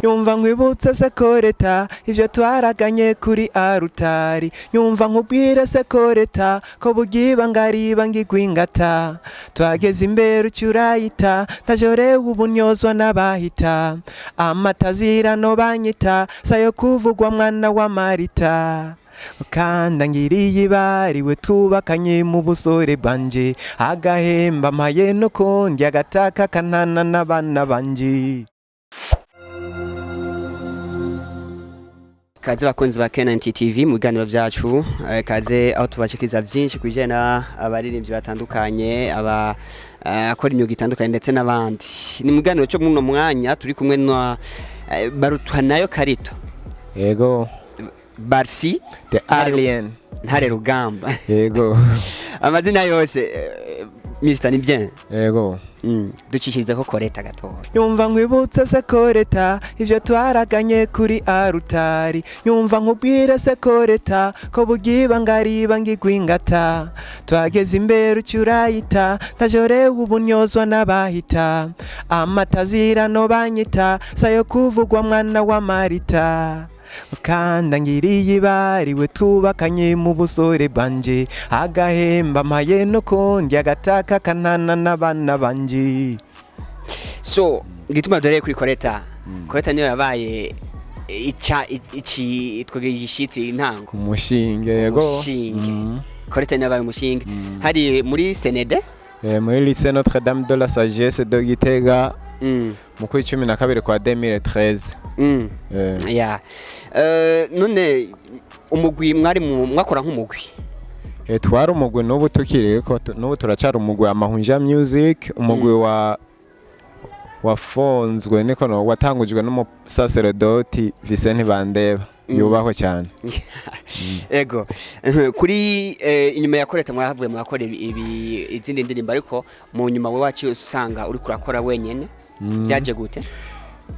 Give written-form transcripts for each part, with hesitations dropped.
Nyumva nkwibutse se Coletta ivyo twaraganye kuri arutari. Nyumva nkubwire se Coletta ko bugiba ngariba ngigwingata. Twageze imbere ucyurayita tajorewe ubunyozwa n'abahita. Amatazirano banyita sayo kuvugwa mwana wa Marita. Kanda ngiriye ibariwe twubakanye mu busore bwanje. Agahemba mpaye no kondya agataka kanana n'abana banje. Kaze bakunzi ba Kenanti TV mu biganiro byacu, kaze aho tubashikiriza byinshi kujena abaririmbyi batandukanye, akora imyuga itandukanye ndetse n'abandi. Ni mu biganiro cyo muno mwanya turi kumwe na barutwa nayo Karito. Yego. Barsi the alien ntare rugamba. Yego. Amazina yose Mr. ni bien. Yego. Ducishiriza ko Coletta gatoya. Nyumva nkwibutse se Coletta ivyo twaraganye kuri arutari. Nyumva nkubwire se Coletta ko bugiba ngariba ngigwingata. Twageze imbere ucyurayita tajorewe ubunyozwa n'abahita. Amatazirano banyita sayo kuvugwa mwana wa Marita. Kanda ngiriye ibariwe twubakanye mu busore bwanje. Agahemba mpaye no kondya agataka kanana n'abana banje. So gituma dore kuri Coletta. Coletta niyo yabaye twigishitsi intango Umushinge. Yego. Umushinge. Coletta niyo yabaye umushinge. Hari muri Senede? Muri lycée Notre Dame de la Sagesse de Gitega. Mu kwa 12 kwa 2013. Yeah. None umugwi mwari mwakora nk'umugwi. Twari umugwi n'ubu tukiriko n'ubu turacara umugwi AMAHUNJA music, umugwi wafonzwe niko no watangujwe n'umusaseredoti Vincent Bandeba yubaho cyane. Ego kuri inyuma ya Coletta mwahavuye mwakora izindi ndirimbo, ariko mu nyuma we wacu usanga uri kurakora wenyene. Byaje gute?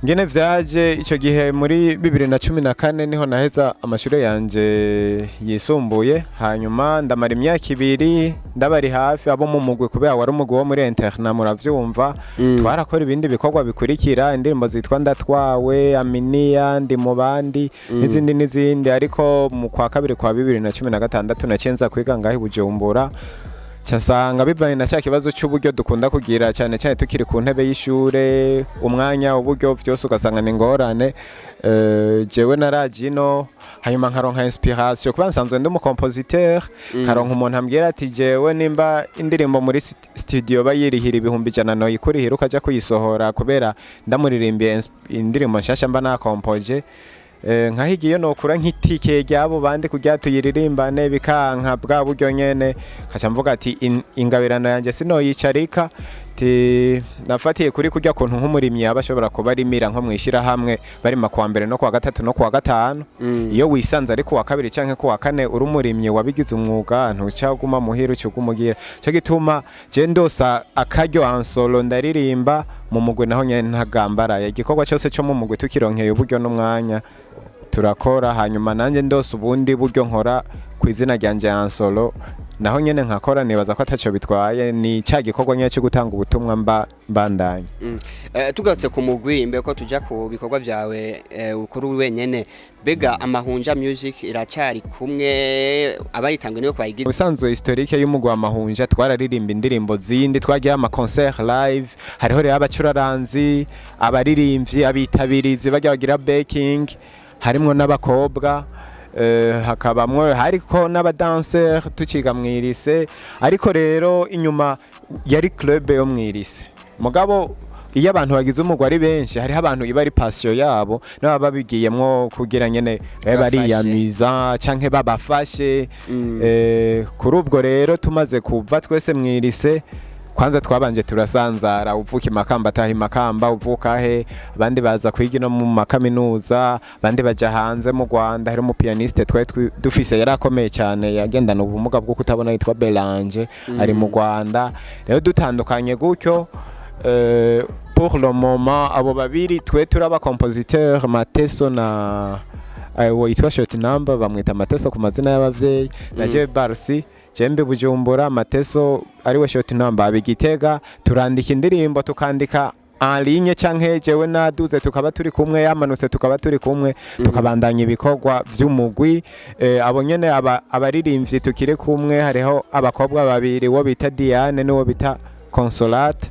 Ngene vyaje ico gihe muri 2014 niho naheza amashuri yanje yisumbuye, hanyuma ndamara imyaka 2 ndabari hafi abo mu mugwi kubera wari umugwi wo muri interna muravyumva. Twarakora ibindi bikorwa bikurikira indirimbo zitwa Ndatwawe, Aminiya, Ndi mu bandi nizindi, ariko mu kwa kabiri kwa 2016 nacenza kwiga ngaho Bujumbura. Cyasanga bivanye na cya kibazo cy'uburyo dukunda kugira cyane cyane tukiri ku ntebe y'ishure, umwanya uburyo byose ugasanga ni ngorane. Jewe naragino hanyuma nkaronka inspiration kuba nsanzwe ndi mu compositeur. Nkaronka umuntu ambwira ati jewe nimba indirimbo muri studio bayirihira 100 no yikurihira ukaja kuyisohora kubera ndamuririmbiye indirimbo nshasha mba na composer. Nkahigiye no kura nk'itike ryabo bandi kujya tuyiririmbane bikanka bwa buryo nyene. Kaca mvuga ati ingabirano yanje sino yicarika ti nafatiye kuri kujya kuntu nk'umurimyi abashobora kuba rimira nko mwishira hamwe bari makwa mbere no kwa gatatu no kwa gatanu. Iyo wisanze ariko wa kabiri canke ku wa kane uri umurimyi wabigize umwuga ntucaguma muhira ucugumugira. Cyo gituma je ndosa akaryo ansolo ndaririmba mu mugwe naho nyene ntagambara. Igikorwa cyose cyo mu mugwe tukironkeye uburyo n'umwanya turakora, hanyuma nanje ndose ubundi buryo nkora ku izina ryanje ansolo naho nyene nkakora nibaza ko ataco bitwaye. Ni cya gikorwa nyine cyo gutanga ubutumwa mbandanye. Tugatse ku mugwi imbere ko tuja ku bikorwa byawe ukuri wenyene, bega AMAHUNJA music iracyari kumwe abayitangwe niyo kwayigize? Usanzwe historique y'umugwi AMAHUNJA twararirimba indirimbo zindi, twagiye ama concert live, hariho rero abacuraranzi, abaririmbyi, abitabirizi bajya bagira backing, harimo n'abakobwa, hakabamwe hariko n'abadancer tuciga mwirise. Ariko rero inyuma yari club yo mwirise. Mugabo iyo abantu bagize umugwi ari benshi, hariho abantu iba ari passion yabo n'aba babigiyemwo kugira nyene bariyamiza canke babafashe. Kuri ubwo rero tumaze kuva twese mwirise, kwanza twabanje turasanzara, uvuka imakamba ataha imakamba, uvuka he, abandi baza kwiga no mu makaminuza, abandi baja hanze mu Rwanda. Hari umupianiste twari dufise yarakomeye cyane yagendana ubumuga bwo kutabona yitwa Belange, ari mu Rwanda. Rero dutandukanye gutyo. Pour le moment abo babiri twe turaba compositeur Mateso na yitwa short number bamwita Mateso ku mazina y'abavyeyi, na je Barsi Jembe Bujumbura. Mateso ari we short number abigitega. Turandika indirimbo tukandika en ligne canke jewe naduze tukaba turi kumwe yamanutse tukaba turi kumwe tukabandanya ibikorwa vy'umugwi abo nyene abaririmbyi tukire kumwe hariho abakobwa babiri wo bita Diane n'uwo bita Consolate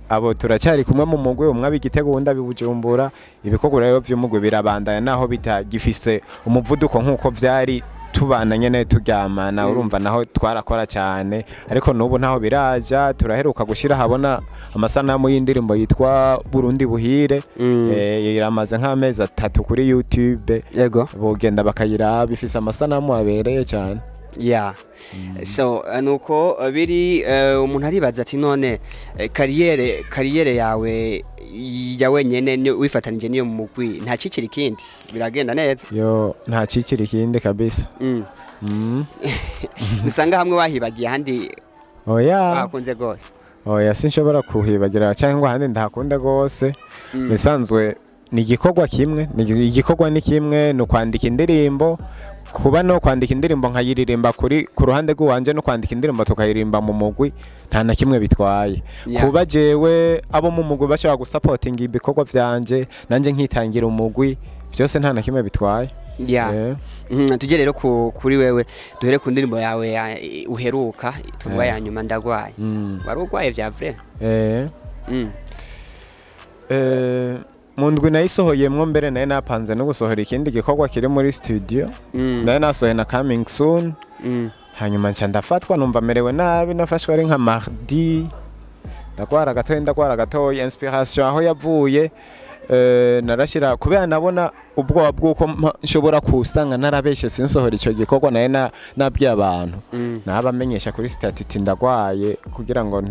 abo turacyari kumwe mu mugwi umwe abigitego wundi abibujumbura ibikorwa rero vy'umugwi birabandanya naho bitagifise umuvuduko nkuko vyari tubana nyene turyamana urumva naho twarakora cyane ariko nubu ntaho biraja turaheruka gushira habona amasanamu y'indirimbo yitwa Burundi Buhire iramaze nk'amezi 3 kuri YouTube yego bogenda bakayira bifise amasanamu abereye cyane so nuko biri umuntu aribaza ati none kariyere yawe ya wenyene wifatanije niyo mu mugwi nta cicira ikindi biragenda neza yo nta cicira ikindi kabisa usanga hamwe wahibagiye handi bakunze gose sinshobora kuhibagira cyangwa handi ndakunda gose bisanzwe ni igikorwa kimwe ni kimwe no kwandika indirimbo kuba no kwandika indirimbo nkayiririmba ku ruhande rw'uwanje no kwandika indirimbo tukayirimba mu mugwi nta na kimwe bitwaye kuba jewe abo mu mugwi bashobora gusupportinga ibikorwa vyanje nanje nkitangira umugwi byose nta na kimwe bitwaye tujye rero kuri wewe duhere ku ndirimbo yawe uheruka tuvuga ya nyuma ndagwaye wari ugwaye vya vrai mu ndwi nayisohoyemwo mbere naye napanze no gusohora ikindi gikorwa kiri muri studio naye nasohoye na coming soon hanyuma nca ndafatwa numva merewe nabi nafashwe ari nka mardi ndagwara gatoya inspiration aho yavuye narashira kubera nabona ubwoba bwuko nshobora kusanga narabeshe sinsohora ico gikorwa naye nabwiye abantu nabamenyesha kuri statut ndagwaye kugira ngo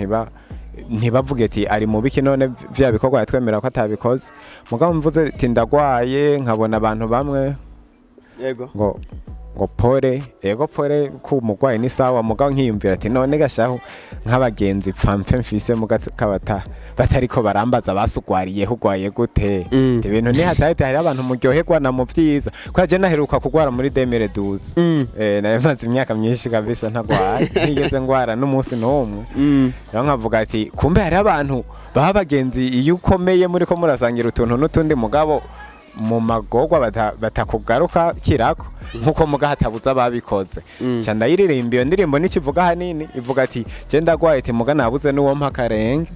ntibavuge ati ari mu biki none vya bikorwa yatwemera ko atabikoze mugabo mvuze ati ndagwaye nkabona abantu bamwe yego ngo pore ku mugwayi ni sawa mugabo nkiyumvira ati none gashaho nk'abagenzi pfamfe mfise mugakabata batariko barambaza basugwariye hugwaye gute ibintu ni hatahita hari abantu muryoherwa na mu vyiza kwa je naheruka kugwara muri 2012 naye maze imyaka myinshi kabisa ntagwaye ntigeze ngwara n'umunsi n'umwe rero nkavuga ati kumbe hari abantu baba bagenzi iyo ukomeye muri ko murasangira utuntu n'utundi mugabo mu magorwa batakugaruka kirako nkuko mugahatabuza babikoze cya ndayiririmba iyo ndirimbo nikivuga hanini ivuga ati je ndagwaye ati muga nabuze n'uwo mpakarenge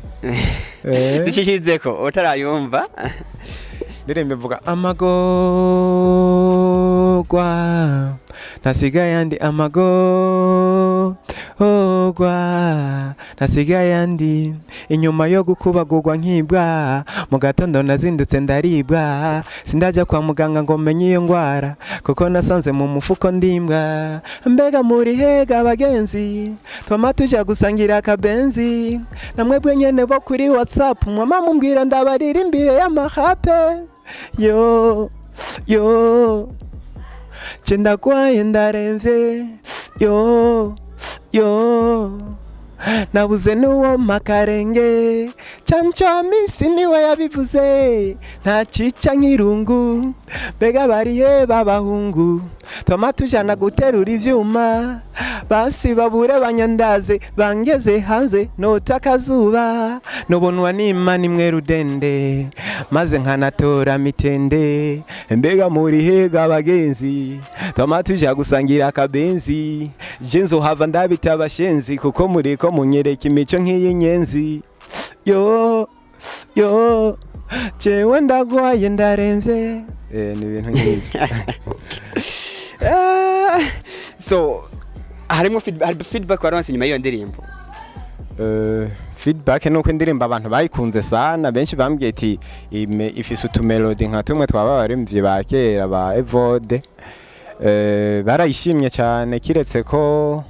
dishishizeko utarayumva ndirimbo ivuga amagorwa nasigaye andi amagorwa nasigaye andi inyuma yo gukubagurwa nkibwa mu gatondo nazindutse ndaribwa sindaja kwa muganga ngo menye iyo ngwara kuko nasanze mu mufuko ndimbwa mbega muri hega abagenzi twama tuja gusangira akabenzi namwebwe nyene bo kuri WhatsApp mwama mumbwira ndabarira imbere y'amahape yo ndagwaye ndaremvye yo nabuze n'uwo makarenge canca misi niwe yabivuze nta cica nk'irungu mbega bariye babahungu twama tujana guterura ivyuma basi babure banyandaze bangeze hanze nota akazuba nobonwa n'Imana imwe rudende maze nkanatora mitende mbega muri hega abagenzi twama tuja gusangira akabenzi je nzohava ndabita abashenzi kuko muriko munyereka imico nk'iy'inyenzi yo jewe ndagwaye ndaremvye ni ibintu nk'ivyo so harimo feedback waronse nyuma y'iyo ndirimbo feedback nuko indirimbo abantu bayikunze sana benshi bambwiye ati ifise utumelody nka tumwe twababarimvye ba kera ba Evode barayishimye cyane kiretse ko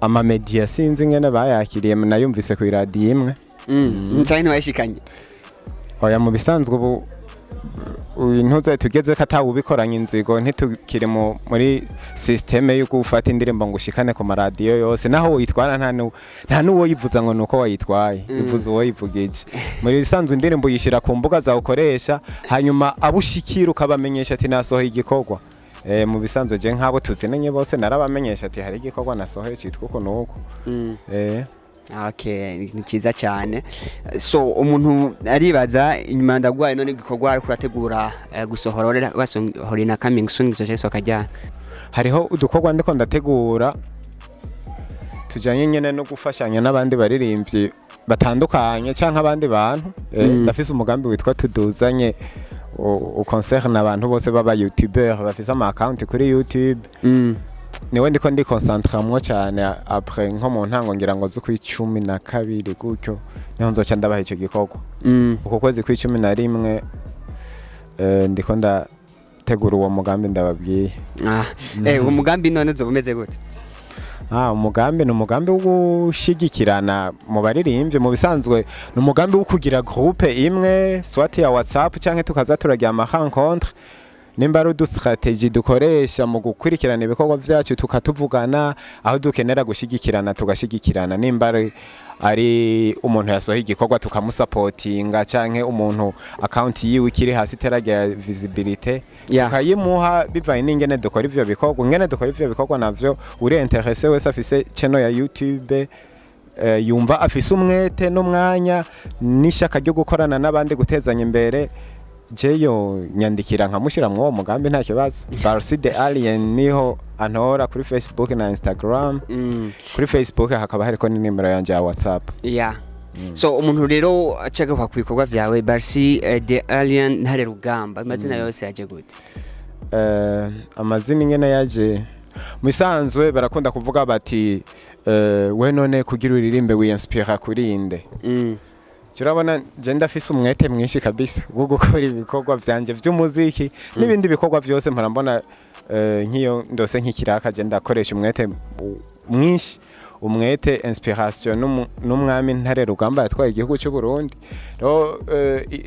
amamedia sinzi ngene bayakiriye nayumvise ku radio imwe ncane washikanye oya mu bisanzwe ubu intuze tugeze ko atawubikoranye inzigo ntitukire muri systeme yo gufata indirimbo ngo ushikane ku maradiyo yose naho uyitwara nta nuwo yivuza ngo nuko wayitwaye ivuza uwo yivugije muri bisanzwe indirimbo yishira ku mbuga za ukoresha hanyuma abushikira ukabamenyesha ati nasohoye igikorwa mu bisanzwe je nk'abo tuzinenye bose narabamenyesha ati hari igikorwa nasohoye cyitwa uko nuko Okay, ni cyiza cyane. So umuntu aribaza inyuma ndagwaye none gikorwa ari kurategura gusohorera basohora na coming soon gizo cyo kajya. Hariho udukorwa ndiko ndategura tujanye nyene no gufashanya n'abandi baririmbyi batandukanye canke abandi bantu. Ndafise umugambi witwa tuduzanye concerne abantu bose baba YouTuber bafise ama account kuri YouTube. Niwe ndiko ndi concentramwo cyane après nko mu ntango ngira ngo zo kw'icumi na kabiri gutyo niho nzoca ndabaha ico gikorwa. Uko kwezi kw'icumi na rimwe ndiko ndategura uwo mugambi ndababwiye. Uwo mugambi none uzomeze gute? Umugambi ni umugambi wo gushigikirana mu baririmbye mu bisanzwe ni umugambi wo kugira groupe imwe soit ya WhatsApp canke tukaza turagira ama rencontre nimba ari strategy dukoresha mu gukurikirana ibikorwa vyacu tukatuvugana aho dukenera gushigikirana tugashigikirana nimba ari umuntu yasohoye igikorwa tukamusupportinga canke umuntu account yiwe kiri hasi teragira visibility tukayimuha bivaye n'ingene dukora ivyo bikorwa ngene dukora ivyo bikorwa navyo uri intéressé wese afise channel ya YouTube yumva afise umwete n'umwanya n'ishaka ryo gukorana n'abandi gutezanya imbere jeyo nyandikira nkamushira mu mugambi nta kibazo. Barsi the Alien niho antora kuri Facebook na Instagram. Kuri Facebook hakaba hariko ni nimero yanje ya WhatsApp. So umuntu rero acagaruka ku bikorwa vyawe Barsi the Alien ntare rugamba amazina yose yaje gute? Amazina ingene yaje musanzwe barakunda kuvuga bati we none kugira uririmbe winspire kurinde. Turabona je ndafise umwete mwinshi kabisa wo gukora ibikorwa vyanje vy'umuziki n'ibindi bikorwa vyose mparambona nkiyo ndose nk'ikiraka je ndakoresha umwete mwinshi umwete inspiration n'umwami ntare rugamba yatwaye igihugu cy'u Burundi ro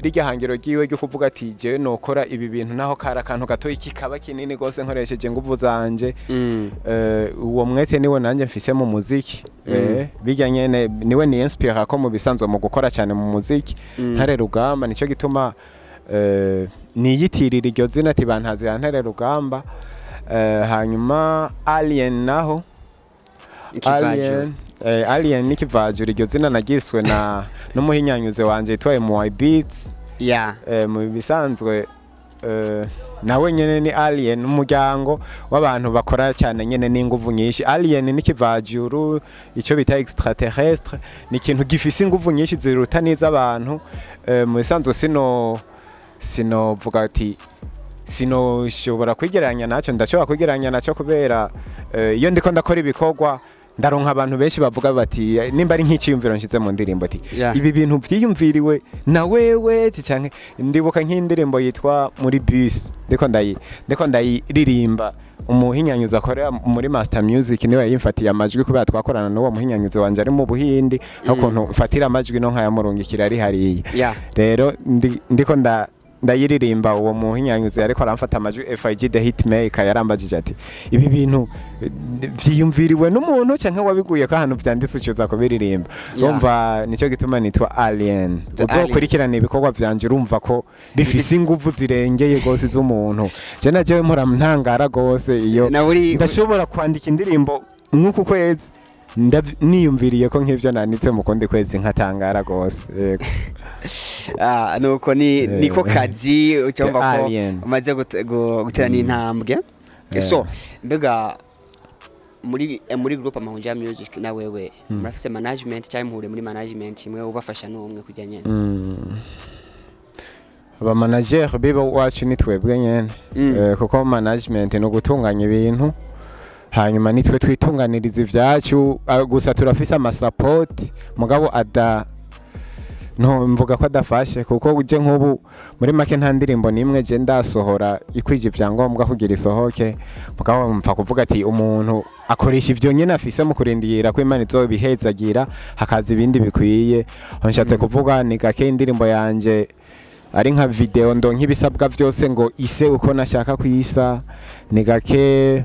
rijya hangiro giwe ryo kuvuga ati je nokora ibi bintu naho kara kantu gato ikikaba kinini gose nkoresheje nguvu zanje uwo mwete niwe nanje mfise mu muziki bijya nyene niwe ni inspire ko mu bisanzwe mu gukora cyane mu muziki ntare rugamba nico gituma niyitirira iryo zina ati bantazi ntare rugamba hanyuma Alien naho Alien nikivajura iryo zina nagiswe na n'umuhinyanyuze wanje yitwaye mu Beats mu bisanzwe nawe nyene ni Alien n'umuryango w'abantu bakora cyane nyene n'inguvu nyinshi. Alien nikivajuru ico bita extraterrestre ni ikintu gifise inguvu nyinshi ziruta n'iza abantu. Mu bisanzwe sino vuga ati sino shobora kwigeranya naco ndashobora kwigeranya naco kubera iyo ndiko ndakora ibikorwa ndaronka abantu benshi bavuga bati nimba ari nk'iciyumviro nshize mu ndirimbo ati ibi bintu vyiyumviriwe na wewe canke ndibuka nk'indirimbo yitwa muri bus ndiko ndayiririmba umuhinyanyuza akorera muri Master Music niwe yimfatiye amajwi kubera twakorana n'uwo muhinyanyuza wanje ari mu Buhindi aho kuntu mfatira amajwi no nkayamurungikira ari hariya rero ndiko ndayiririmba uwo muhinyanyuze ariko aramfata amajwi FIG the hitmaker yarambajije ati ibi bintu vyiyumviriwe n'umuntu canke wabiguye ko ahantu vyanditse ucuza kubiririmba urumva nico gituma nitwa Alien uzokurikirana ibikorwa vyanje urumva ko bifise inguvu zirengeye gose z'umuntu je najewe mpora ntangara gose iyo ndashobora kwandika indirimbo nk'uku kwezi niyumviriye ko nk'ivyo nanditse mu kundi kwezi nkatangara gose yego. Nuko niko kazi ucyumva ko umaze guterana intambwe. So mbega muri group AMAHUNJA Music na wewe murafise management cyangwa muhure muri management imwe ubafasha n'umwe kujya nyene? Aba manager bibo wacu ni twebwe nyene kuko management no gutunganya ibintu hanyuma nitwe twitunganiriza ivyacu gusa turafise ama support mugabo no mvuga ko adafashe kuko uje nk'ubu muri make nta ndirimbo nimwe je ndasohora ikwije ivyangombwa kugira isohoke mugabo mfa kuvuga ati umuntu akoresha ivyo nyene afise mu kurindira ko Imana izobihezagira hakaza ibindi bikwiye. Nshatse kuvuga ni gake indirimbo yanje ari nka video ndo nk'ibisabwa vyose ngo ise uko nashaka kwisa ni gake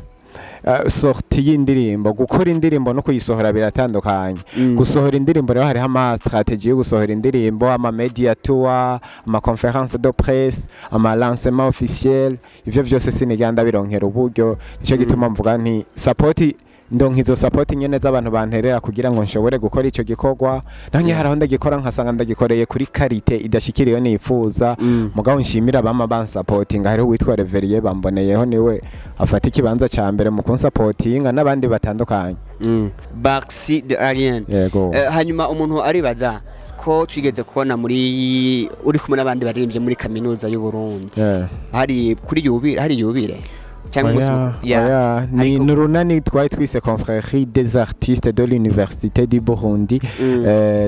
sorti y'indirimbo gukora indirimbo no kuyisohora biratandukanye. Gusohora indirimbo rero hari ama strategy yo gusohora indirimbo ama media tour ama conference de presse ama lancement officiel ivyo vyose siniganda bironkera uburyo nico gituma mvuga nti support ndonka izo support nyene z'abantu banterera kugira ngo nshobore gukora ico gikorwa nanye haraho ndagikora nkasanga ndagikoreye kuri karite idashikiriye nipfuza mugabo nshimira bama bansupportinga hariho witwa Reveriye bamboneyeho niwe afata ikibanza ca mbere mu kunsupportinga n'abandi batandukanye Baxi de Alien hanyuma umuntu aribaza ko twigeze kubona muri uri kumwe n'abandi baririmbye muri kaminuza y'u Burundi hari kuri yubire ni n'urunani twari twise confrérie des artistes de l'université du Burundi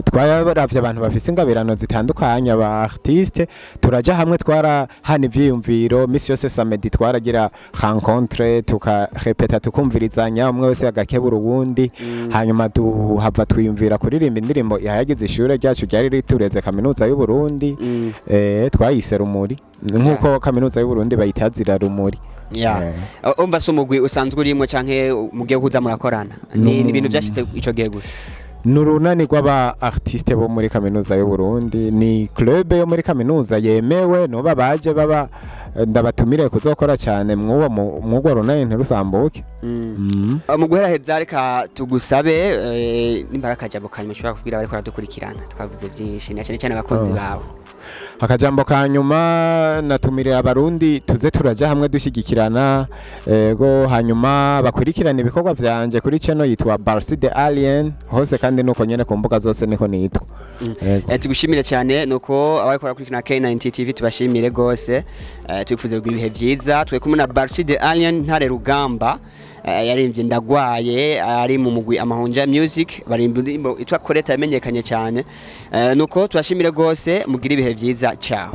twaravye abantu bafise ingabirano zitandukanye aba artiste turaja hamwe twarahana ivyiyumviro misi yose samedi twaragira rencontre tukarepeta tukumvirizanya umwe wese agakebura uwundi hanyuma duhava twiyumvira kuririmba indirimbo ihayagize ishure ryacu ryari ritureze kaminuza y'u Burundi twayise Rumuri nkuko kaminuza y'u Burundi bayitazira Rumuri umva so mugwi usanzwe urimo canke mugiye kuza murakorana ni ibintu byashitse ico gihe gute n'urunani rw'aba artiste bo muri kaminuza y'u Burundi ni club yo muri kaminuza yemewe noba baje baba ndabatumire kuzokora cyane mwuwo runani ntirusambuke mu guheraheza reka tugusabe n'imbaraga jabo kanyuma ushobora kubwira bariko baradukurikirana twavuze byinshi na cyane abakunzi bawe akajambo kanyuma natumire abarundi tuze turaja hamwe dushigikirana ego hanyuma bakurikirana ibikorwa vyanje kuri channel yitwa Baxi de Alien hose kandi nuko nyene ku mbuga zose niko nitwa tugushimire cyane nuko abari barakurikirana K90 TV tubashimire gose twifuze kugira ibihe vyiza twe kumwe na Baxi de Alien ntare rugamba yaririmbye ndagwaye ari mu mugwi AMAHUNJA music barimba indirimbo itwa Coletta yamenyekanye cyane nuko tubashimire gose mugira ibihe vyiza ciao